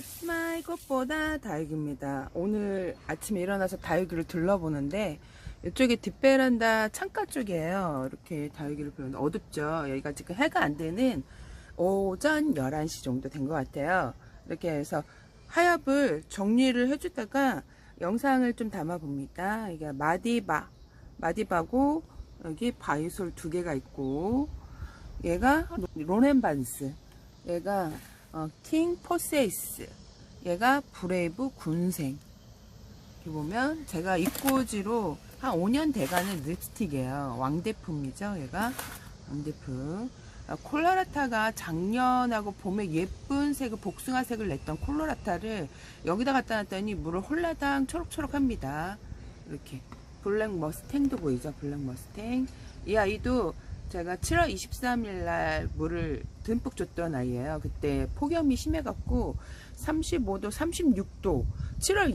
스마일 꽃보다 다육입니다. 오늘 아침에 일어나서 다육이를 둘러보는데 이쪽에 뒷베란다 창가 쪽이에요. 이렇게 다육이를 보는데 어둡죠. 여기가 지금 해가 안 되는 오전 11시 정도 된 것 같아요. 이렇게 해서 하엽을 정리를 해주다가 영상을 좀 담아 봅니다. 이게 마디바고 여기 바이솔 2개가 있고, 얘가 로렌반스, 얘가 킹 포세이스, 얘가 브레이브 군생. 이렇게 보면 제가 입고지로 한 5년 돼가는 립스틱이에요. 왕대품이죠. 얘가 왕대품. 콜로라타가 작년하고 봄에 예쁜 색을 복숭아색을 냈던 콜로라타를 여기다 갖다 놨더니 물을 홀라당 초록초록합니다. 이렇게 블랙 머스탱도 보이죠. 블랙 머스탱. 이 아이도 제가 7월 23일 날 물을 듬뿍 줬던 아이예요. 그때 폭염이 심해갖고 35도, 36도, 7월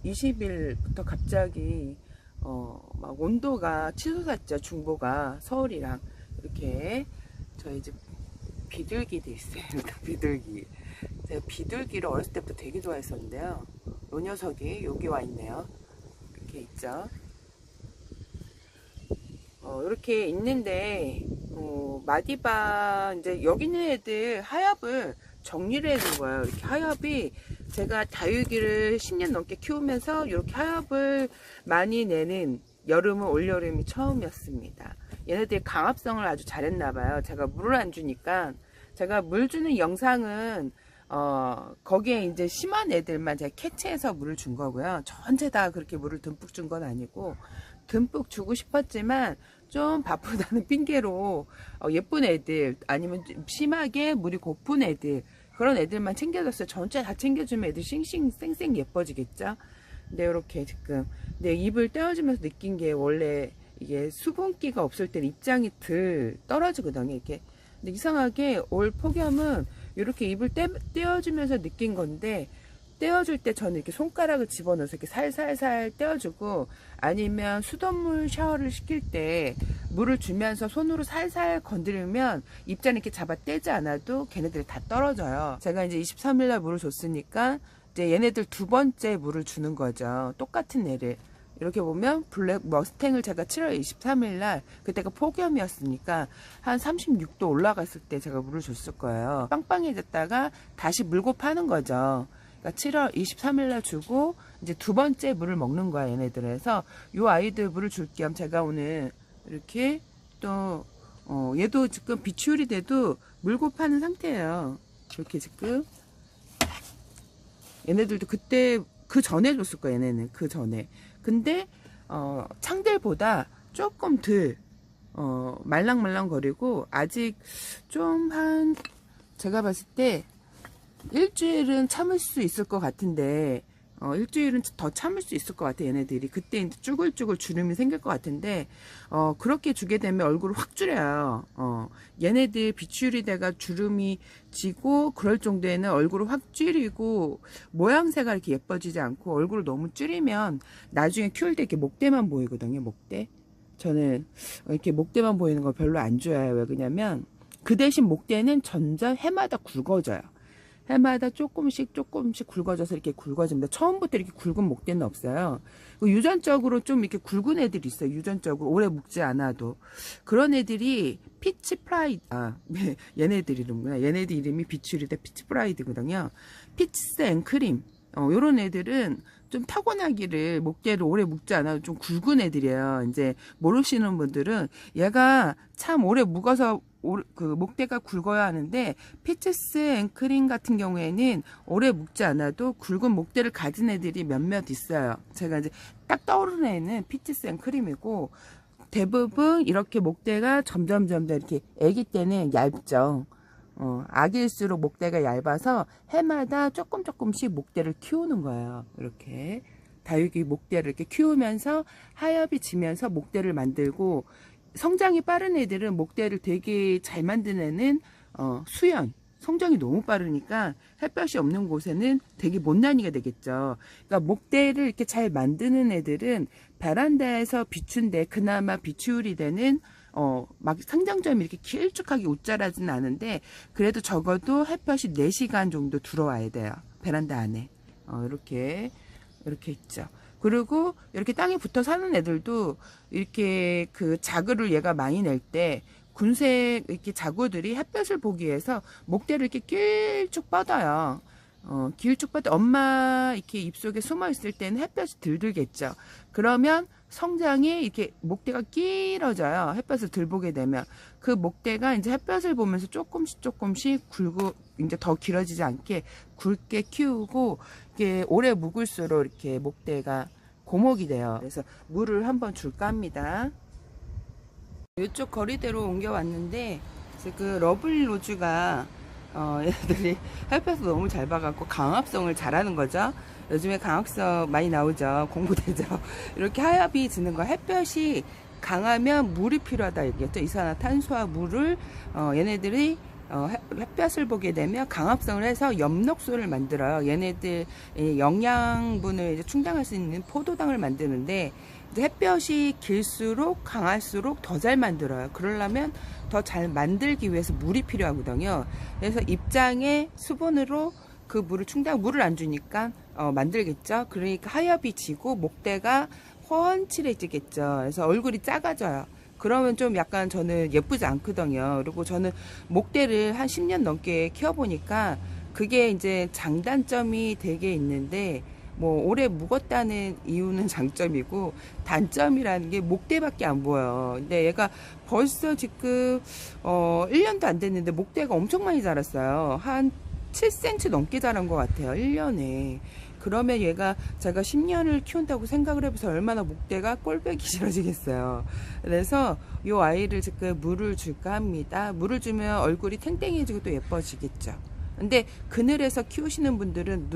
20일부터 갑자기 막 온도가 치솟았죠. 중보가 서울이랑. 이렇게 저희 집 비둘기도 있어요. 비둘기. 제가 비둘기를 어렸을 때부터 되게 좋아했었는데요. 이 녀석이 여기 와 있네요. 이렇게 있죠. 이렇게 있는데, 마디바, 이제 여기 있는 애들 하엽을 정리를 해준 거예요. 이렇게 하엽이 제가 다육이를 10년 넘게 키우면서 이렇게 하엽을 많이 내는 여름은 올여름이 처음이었습니다. 얘네들이 강압성을 아주 잘했나봐요. 제가 물을 안 주니까, 제가 물 주는 영상은 거기에 이제 심한 애들만 제가 캐치해서 물을 준 거고요. 전체 다 그렇게 물을 듬뿍 준 건 아니고, 듬뿍 주고 싶었지만 좀 바쁘다는 핑계로 예쁜 애들, 아니면 심하게 물이 고픈 애들, 그런 애들만 챙겨줬어요. 전체 다 챙겨주면 애들 쌩쌩 예뻐지겠죠. 근데 이렇게 지금 내 입을 떼어주면서 느낀 게, 원래 이게 수분기가 없을 땐 입장이 덜 떨어지거든요. 이렇게. 근데 이상하게 올 폭염은 이렇게 입을 떼어주면서 느낀 건데, 떼어줄 때 저는 이렇게 손가락을 집어넣어서 이렇게 살살살 떼어주고, 아니면 수돗물 샤워를 시킬 때 물을 주면서 손으로 살살 건드리면 입자는 이렇게 잡아 떼지 않아도 걔네들이 다 떨어져요. 제가 이제 23일날 물을 줬으니까 이제 얘네들 두 번째 물을 주는 거죠. 똑같은 애를. 이렇게 보면 블랙 머스탱을 제가 7월 23일날, 그때가 폭염이었으니까 한 36도 올라갔을 때 제가 물을 줬을 거예요. 빵빵해졌다가 다시 물고 파는 거죠. 그러니까 7월 23일날 주고 이제 두 번째 물을 먹는 거야, 얘네들에서. 요 아이들 물을 줄 겸 제가 오늘 이렇게 또 얘도 지금 비추울이 돼도 물고 파는 상태예요. 이렇게 지금 얘네들도 그때 그 전에 줬을 거야. 얘네는 그 전에. 근데 창들보다 조금 덜 말랑말랑거리고, 아직 좀 한, 제가 봤을 때 일주일은 참을 수 있을 것 같은데, 일주일은 더 참을 수 있을 것 같아. 얘네들이 그때 이제 쭈글쭈글 주름이 생길 것 같은데, 그렇게 주게 되면 얼굴을 확 줄여요. 얘네들 비추울이 돼가 주름이 지고 그럴 정도에는 얼굴을 확 줄이고, 모양새가 이렇게 예뻐지지 않고 얼굴을 너무 줄이면 나중에 키울 때 이렇게 목대만 보이거든요. 목대. 저는 이렇게 목대만 보이는 거 별로 안 좋아해요. 왜 그러냐면 그 대신 목대는 점점 해마다 굵어져요. 해마다 조금씩 굵어져서 이렇게 굵어집니다. 처음부터 이렇게 굵은 목대는 없어요. 유전적으로 좀 이렇게 굵은 애들이 있어요. 유전적으로 오래 묵지 않아도. 그런 애들이 피치 프라이드, 얘네들 이름이구나. 얘네들 이름이 비추리데 피치 프라이드거든요. 피치스 앤 크림. 요런 애들은 좀 타고나기를 목대를 오래 묵지 않아도 좀 굵은 애들이에요. 이제 모르시는 분들은 얘가 참 오래 묵어서 그 목대가 굵어야 하는데, 피치스 앵크림 같은 경우에는 오래 묵지 않아도 굵은 목대를 가진 애들이 몇몇 있어요. 제가 이제 딱 떠오르는 애는 피치스 앵크림이고, 대부분 이렇게 목대가 점점 이렇게 아기 때는 얇죠. 아기일수록 목대가 얇아서 해마다 조금씩 목대를 키우는 거예요. 이렇게 다육이 목대를 이렇게 키우면서 하엽이 지면서 목대를 만들고, 성장이 빠른 애들은 목대를 되게 잘 만드는 애는 수연, 성장이 너무 빠르니까 햇볕이 없는 곳에는 되게 못난이가 되겠죠. 그러니까 목대를 이렇게 잘 만드는 애들은 베란다에서 비춘데 그나마 비추울이 되는 막 상정점이 이렇게 길쭉하게 웃자라진 않은데, 그래도 적어도 햇볕이 4시간 정도 들어와야 돼요. 베란다 안에. 이렇게 있죠. 그리고 이렇게 땅에 붙어 사는 애들도 이렇게 그 자구를 얘가 많이 낼 때 군색 이렇게 자구들이 햇볕을 보기 위해서 목대를 이렇게 길쭉 뻗어요. 길쭉 뻗어 엄마 이렇게 입속에 숨어 있을 때는 햇볕이 덜 들겠죠. 그러면 성장이 이렇게 목대가 길어져요. 햇볕을 덜 보게 되면 그 목대가 이제 햇볕을 보면서 조금씩 굵고 이제 더 길어지지 않게 굵게 키우고 이게 오래 묵을수록 이렇게 목대가 고목이 돼요. 그래서 물을 한번 줄까 합니다. 이쪽 거리대로 옮겨왔는데 그 러블리 로즈가 얘들이 햇볕을 너무 잘 봐갖고 강합성을 잘하는 거죠. 요즘에 강합성 많이 나오죠. 공부되죠. 이렇게 하엽이 지는 거, 햇볕이 강하면 물이 필요하다 얘기했죠. 이산화탄소와 물을 얘네들이 햇볕을 보게 되면 강합성을 해서 엽록소를 만들어요. 얘네들 영양분을 이제 충당할 수 있는 포도당을 만드는데, 이제 het볕이 길수록 강할수록 더 잘 만들어요. 그러려면 더 잘 만들기 위해서 물이 필요하거든요. 그래서 입장에 수분으로 그 물을 물을 안 주니까 만들겠죠. 그러니까 하엽이 지고 목대가 훤칠해지겠죠. 그래서 얼굴이 작아져요. 그러면 좀 약간 저는 예쁘지 않거든요. 그리고 저는 목대를 한 10년 넘게 키워보니까 그게 이제 장단점이 되게 있는데, 뭐 오래 묵었다는 이유는 장점이고 단점이라는 게 목대밖에 안 보여요. 근데 얘가 벌써 지금 1년도 안 됐는데 목대가 엄청 많이 자랐어요. 한 7cm 넘게 자란 것 같아요, 1년에. 그러면 얘가 제가 10년을 키운다고 생각을 해보세요. 얼마나 목대가 꼴배기 싫어지겠어요. 그래서 이 아이를 지금 물을 줄까 합니다. 물을 주면 얼굴이 탱탱해지고 또 예뻐지겠죠. 근데 그늘에서 키우시는 분들은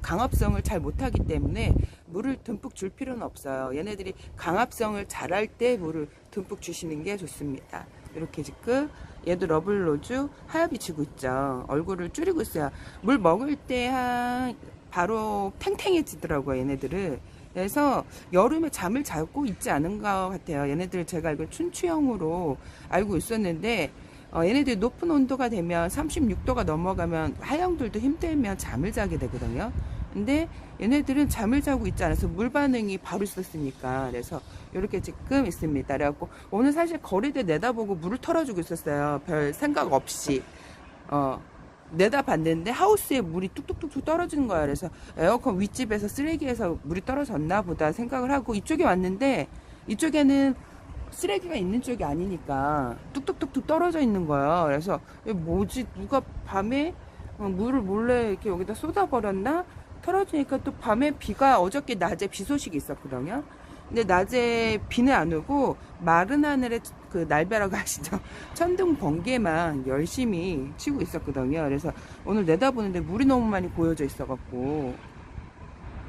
강합성을 잘 못하기 때문에 물을 듬뿍 줄 필요는 없어요. 얘네들이 강합성을 잘할 때 물을 듬뿍 주시는 게 좋습니다. 이렇게 지금 얘도 러블로즈 하엽이 지고 있죠. 얼굴을 줄이고 있어요. 물 먹을 때 바로 탱탱해지더라고요, 얘네들은. 그래서 여름에 잠을 자고 있지 않은 것 같아요. 얘네들 제가 알고 춘추형으로 알고 있었는데, 얘네들이 높은 온도가 되면 36도가 넘어가면 하영들도 힘들면 잠을 자게 되거든요. 근데 얘네들은 잠을 자고 있지 않아서 물 반응이 바로 있었으니까. 그래서 이렇게 지금 있습니다. 그래갖고 오늘 사실 거리대 내다보고 물을 털어주고 있었어요. 별 생각 없이. 내다봤는데 하우스에 물이 뚝뚝뚝뚝 떨어지는 거야. 그래서 에어컨 윗집에서 쓰레기에서 물이 떨어졌나 보다 생각을 하고 이쪽에 왔는데, 이쪽에는 쓰레기가 있는 쪽이 아니니까 뚝뚝뚝뚝 떨어져 있는 거예요. 그래서 뭐지, 누가 밤에 물을 몰래 이렇게 여기다 쏟아버렸나? 털어주니까 또 밤에 비가, 어저께 낮에 비 소식이 있었거든요. 근데 낮에 비는 안 오고 마른 하늘에 그 날벼락 아시죠? 천둥 번개만 열심히 치고 있었거든요. 그래서 오늘 내다보는데 물이 너무 많이 고여져 있어갖고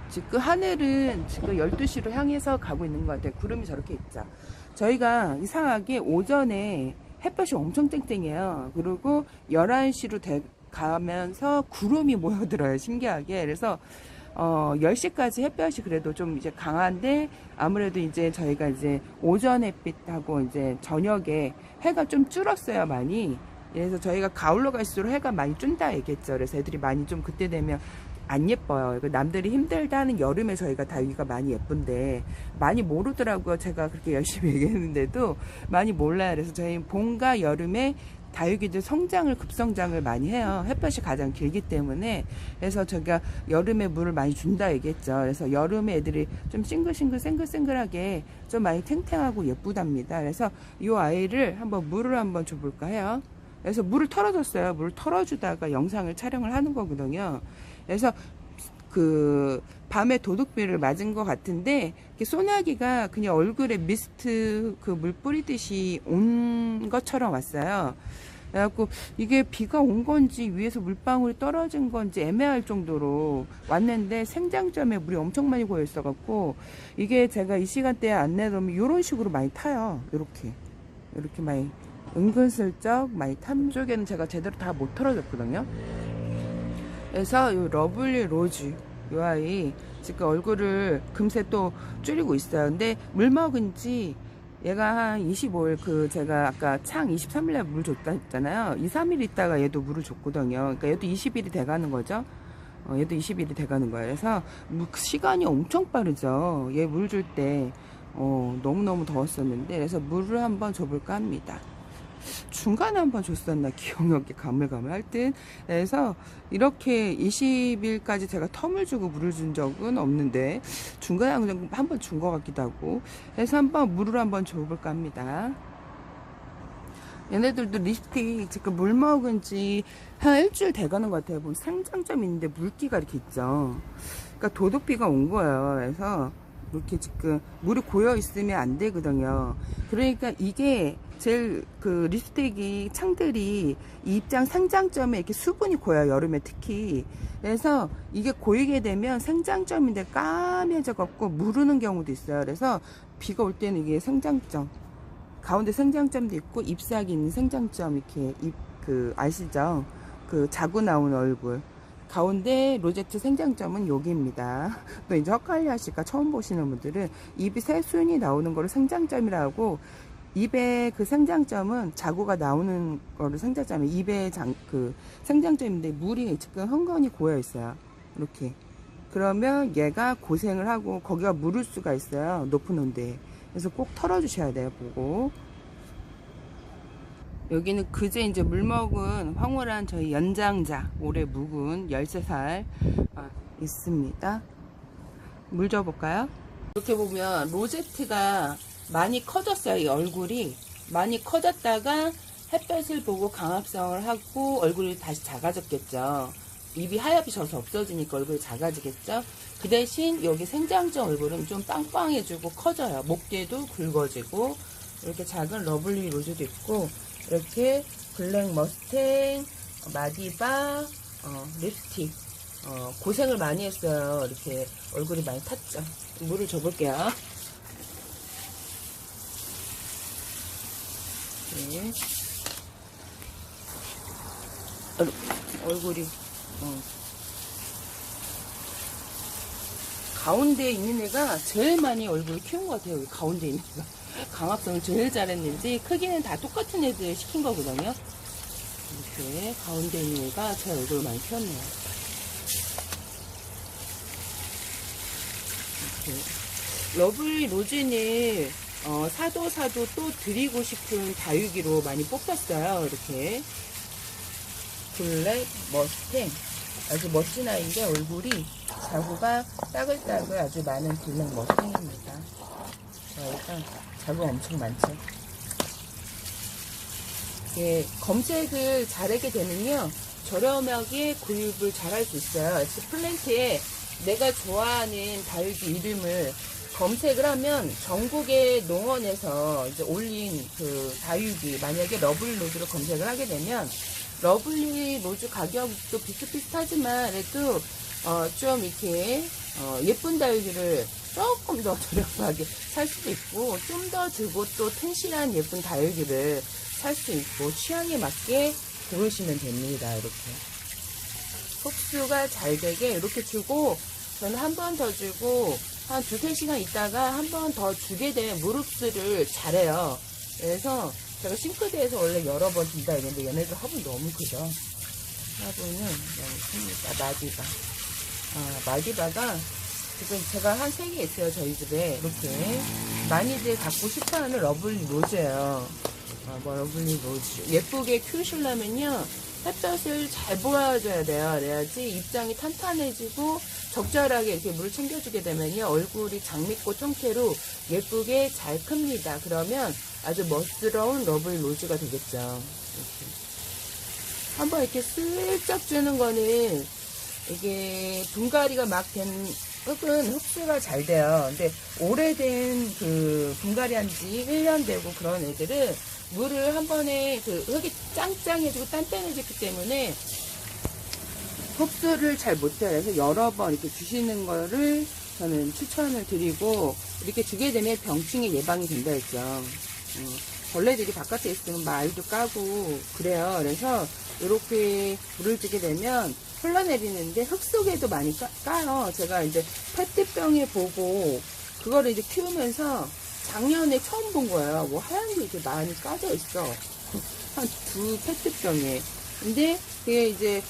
지금 하늘은 지금 12시로 향해서 가고 있는 것 같아요. 구름이 저렇게 있죠. 저희가 이상하게 오전에 햇볕이 엄청 땡땡해요. 그리고 11시로 가면서 구름이 모여들어요, 신기하게. 그래서 10시까지 햇볕이 그래도 좀 이제 강한데, 아무래도 이제 저희가 이제 오전 햇빛하고 이제 저녁에 해가 좀 줄었어요, 많이. 그래서 저희가 가을로 갈수록 해가 많이 준다 얘기했죠. 그래서 애들이 많이 좀 그때 되면 안 예뻐요. 남들이 힘들다는 여름에 저희가 다육이가 많이 예쁜데 많이 모르더라고요. 제가 그렇게 열심히 얘기했는데도 많이 몰라요. 그래서 저희 봄과 여름에 다육이들 성장을, 급성장을 많이 해요. 햇볕이 가장 길기 때문에. 그래서 제가 여름에 물을 많이 준다 얘기했죠. 그래서 여름에 애들이 좀 싱글싱글 생글생글하게 좀 많이 탱탱하고 예쁘답니다. 그래서 이 아이를 물을 한번 줘볼까 해요. 그래서 물을 털어줬어요. 물을 털어주다가 영상을 촬영을 하는 거거든요. 그래서 그 밤에 도둑비를 맞은 것 같은데, 소나기가 그냥 얼굴에 미스트 그 물 뿌리듯이 온 것처럼 왔어요. 그래갖고 이게 비가 온 건지 위에서 물방울이 떨어진 건지 애매할 정도로 왔는데, 생장점에 물이 엄청 많이 고여 있어갖고 이게 제가 이 시간대에 안 내놓으면 이런 식으로 많이 타요. 이렇게 많이 은근슬쩍 많이 탄 쪽에는 제가 제대로 다 못 털어줬거든요. 그래서 이 러블리 로즈, 이 아이 지금 얼굴을 금세 또 줄이고 있어요. 근데 물 먹은 지 얘가 한 25일, 제가 아까 창 23일날 물 줬다 했잖아요. 2, 3일 있다가 얘도 물을 줬거든요. 그러니까 얘도 20일이 돼가는 거죠. 얘도 20일이 돼가는 거예요. 그래서 시간이 엄청 빠르죠. 얘 물 줄 때 너무너무 더웠었는데, 그래서 물을 한번 줘볼까 합니다. 중간에 한번 줬었나 기억력이 가물가물 하여튼. 그래서 이렇게 20일까지 제가 텀을 주고 물을 준 적은 없는데 중간에 한번 준 것 같기도 하고, 그래서 한번 물을 한번 줘볼까 합니다. 얘네들도 립스틱 지금 물 먹은 지 한 일주일 돼가는 것 같아요. 보면 생장점이 있는데 물기가 이렇게 있죠. 그러니까 도둑비가 온 거예요. 그래서 이렇게 지금 물이 고여 있으면 안 되거든요. 그러니까 이게 제일 립스틱이 창들이 이 입장 생장점에 이렇게 수분이 고여요. 여름에 특히. 그래서 이게 고이게 되면 생장점인데 까매져 갖고 무르는 경우도 있어요. 그래서 비가 올 때는 이게 생장점, 가운데 생장점도 있고 잎사귀 있는 생장점, 이렇게 아시죠? 자구 나온 얼굴. 가운데 로제트 생장점은 여기입니다. 또 이제 헛갈려 하실까 처음 보시는 분들은 입이 새순이 나오는 거를 생장점이라고, 입에 생장점은 자구가 나오는 거를 생장점이, 입에 생장점인데 물이 지금 흥건히 고여 있어요. 이렇게. 그러면 얘가 고생을 하고 거기가 무를 수가 있어요. 높은 온도에. 그래서 꼭 털어주셔야 돼요. 보고. 여기는 그제 이제 물 먹은 황홀한 저희 연장자, 올해 묵은 13살 있습니다. 물 줘볼까요? 이렇게 보면 로제트가 많이 커졌어요. 이 얼굴이 많이 커졌다가 햇볕을 보고 강압성을 하고 얼굴이 다시 작아졌겠죠. 입이 하얗게 져서 없어지니까 얼굴이 작아지겠죠. 그 대신 여기 생장점 얼굴은 좀 빵빵해지고 커져요. 목 뒤에도 굵어지고. 이렇게 작은 러블리 로즈도 있고, 이렇게 블랙 머스탱, 마디바, 립스틱, 고생을 많이 했어요. 이렇게 얼굴이 많이 탔죠. 물을 줘볼게요. 네. 얼굴이 가운데에 있는 애가 제일 많이 얼굴을 키운 것 같아요. 여기 가운데에 있는 애가 강압성을 제일 잘했는지, 크기는 다 똑같은 애들 시킨 거거든요. 이렇게 가운데 있는 애가 제 얼굴을 많이 키웠네요. 이렇게 러블리 로즈는 사도 또 드리고 싶은 다육이로 많이 뽑혔어요. 이렇게 블랙 머스탱, 아주 멋진 아이인데 얼굴이 자구가 따글따글 아주 많은 블랙 머스탱입니다. 일단 자구가 엄청 많죠. 예, 검색을 잘하게 되면요, 저렴하게 구입을 잘 할 수 있어요. 엑스플랜트에 내가 좋아하는 다육이 이름을 검색을 하면 전국의 농원에서 이제 올린 다육이, 만약에 러블리 로즈로 검색을 하게 되면 러블리 로즈 가격도 비슷비슷하지만 그래도 좀 이렇게 예쁜 다육이를 조금 더 저렴하게 살 수도 있고, 좀 더 들고 또 튼실한 예쁜 다육이를 살 수 있고, 취향에 맞게 고르시면 됩니다. 이렇게 흡수가 잘 되게 이렇게 주고, 저는 한 번 더 주고 한 2-3시간 있다가 한 번 더 주게 되면 물 흡수를 잘해요. 그래서 제가 싱크대에서 원래 여러 번 준다 했는데 얘네들 화분 너무 크죠. 화분은 너무 큽니다. 마디바. 마디바가 지금 제가 한 3개 있어요. 저희 집에. 이렇게 많이들 갖고 싶어하는 러블리 로즈예요. 러블리 로즈. 예쁘게 키우시려면요, 햇볕을 잘 보여줘야 돼요. 그래야지 입장이 탄탄해지고 적절하게 이렇게 물을 챙겨주게 되면요, 얼굴이 장미꽃 형태로 예쁘게 잘 큽니다. 그러면 아주 멋스러운 러블리 로즈가 되겠죠. 이렇게. 한번 이렇게 슬쩍 주는 거는 이게 분갈이가 막 된 흙은 흡수가 잘 돼요. 근데 오래된 분갈이 한 지 1년 되고 그런 애들은 물을 한 번에 흙이 짱짱해지고 단단해지기 때문에 흡수를 잘 못해요. 그래서 여러 번 이렇게 주시는 거를 저는 추천을 드리고, 이렇게 주게 되면 병충해 예방이 된다 했죠. 벌레들이 바깥에 있으면 말도 까고 그래요. 그래서 이렇게 물을 주게 되면 흘러내리는데 흙 속에도 많이 까요. 제가 이제 페트병에 보고 그거를 이제 키우면서 작년에 처음 본 거예요. 뭐 하얀 게 이렇게 많이 까져 있어. 한 두 페트병에. 근데 그게 이제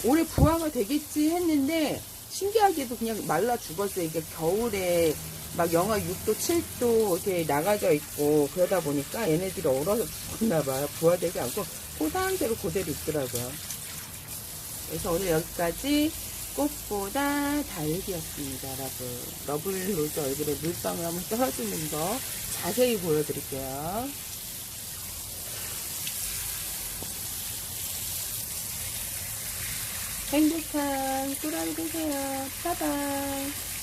올해 부화가 되겠지 했는데 신기하게도 그냥 말라 죽었어요. 이게 겨울에 막 영하 6도, 7도 이렇게 나가져 있고 그러다 보니까 얘네들이 얼어서 죽었나 봐요. 부화되지 않고 그 상태로 그대로 있더라고요. 그래서 오늘 여기까지 꽃보다 달기였습니다, 여러분. 러블로즈 얼굴에 물방울 한번 떨어지는 거 자세히 보여드릴게요. 행복한 꿀하루 되세요. 바이바이.